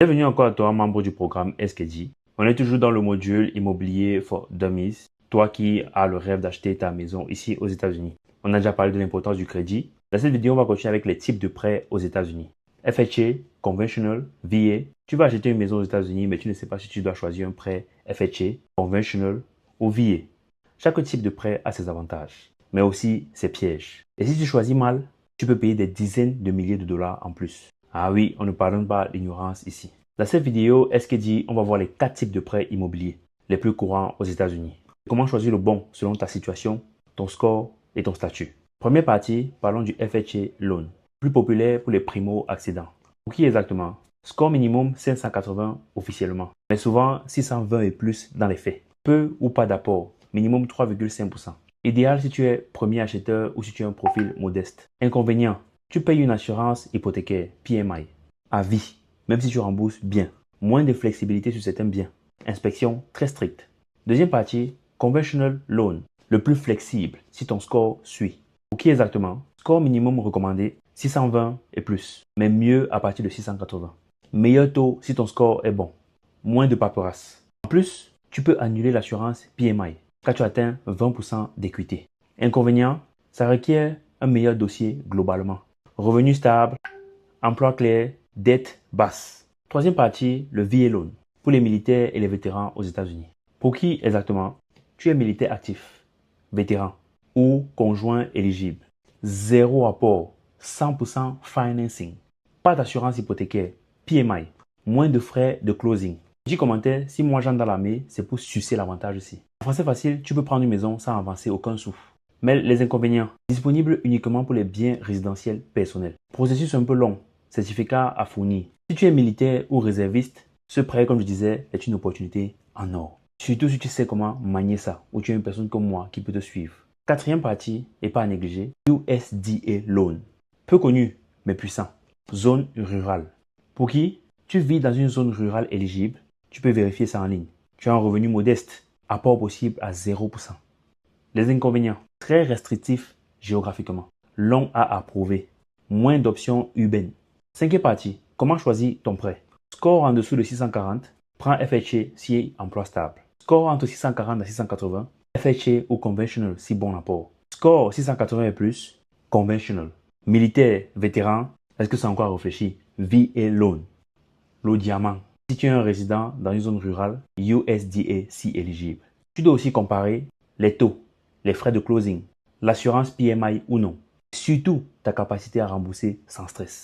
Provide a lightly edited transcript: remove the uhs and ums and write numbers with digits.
Bienvenue encore à toi, membre du programme SKD. On est toujours dans le module Immobilier for Dummies. Toi qui as le rêve d'acheter ta maison ici aux États-Unis. On a déjà parlé de l'importance du crédit. Dans cette vidéo, on va continuer avec les types de prêts aux États-Unis. FHA, Conventional, VA. Tu vas acheter une maison aux États-Unis, mais tu ne sais pas si tu dois choisir un prêt FHA, Conventional ou VA. Chaque type de prêt a ses avantages, mais aussi ses pièges. Et si tu choisis mal, tu peux payer des dizaines de milliers de dollars en plus. Ah oui, on ne pardonne pas l'ignorance ici. Dans cette vidéo, SKD, on va voir les 4 types de prêts immobiliers les plus courants aux États-Unis. Comment choisir le bon selon ta situation, ton score et ton statut. Première partie, parlons du FHA Loan, plus populaire pour les primo-accédants. Pour qui exactement? Score minimum 580 officiellement, mais souvent 620 et plus dans les faits. Peu ou pas d'apport, minimum 3,5%. Idéal si tu es premier acheteur ou si tu as un profil modeste. Inconvénient, tu payes une assurance hypothécaire, PMI, à vie, même si tu rembourses bien. Moins de flexibilité sur certains biens. Inspection très stricte. Deuxième partie, Conventional Loan, le plus flexible si ton score suit. Pour qui exactement? Score minimum recommandé 620 et plus, mais mieux à partir de 680. Meilleur taux si ton score est bon. Moins de paperasse. En plus, tu peux annuler l'assurance PMI quand tu atteins 20% d'équité. Inconvénient, ça requiert un meilleur dossier globalement. Revenu stable, emploi clair, dette basse. Troisième partie, le VA Loan, pour les militaires et les vétérans aux États-Unis. Pour qui exactement? Tu es militaire actif, vétéran ou conjoint éligible. Zéro apport, 100% financing. Pas d'assurance hypothécaire, PMI. Moins de frais de closing. Petit commentaire, si moi j'entre dans l'armée, c'est pour sucer l'avantage aussi. En français facile, tu peux prendre une maison sans avancer aucun sou. Mais les inconvénients, disponible uniquement pour les biens résidentiels personnels. Processus un peu long, certificat à fournir. Si tu es militaire ou réserviste, ce prêt, comme je disais, est une opportunité en or. Surtout si tu sais comment manier ça, ou tu es une personne comme moi qui peut te suivre. Quatrième partie, et pas à négliger, USDA Loan. Peu connu, mais puissant. Zone rurale. Pour qui? Tu vis dans une zone rurale éligible, tu peux vérifier ça en ligne. Tu as un revenu modeste, apport possible à 0%. Les inconvénients, très restrictifs géographiquement, long à approuver, moins d'options urbaines. Cinquième partie, comment choisir ton prêt? Score en dessous de 640, prends FHA si emploi stable. Score entre 640 et 680, FHA ou Conventional si bon apport. Score 680 et plus, Conventional. Militaire, vétéran, est-ce que c'est encore réfléchi? VA Loan. Le diamant. Si tu es un résident dans une zone rurale, USDA si éligible. Tu dois aussi comparer les taux, les frais de closing, l'assurance PMI ou non. Surtout ta capacité à rembourser sans stress.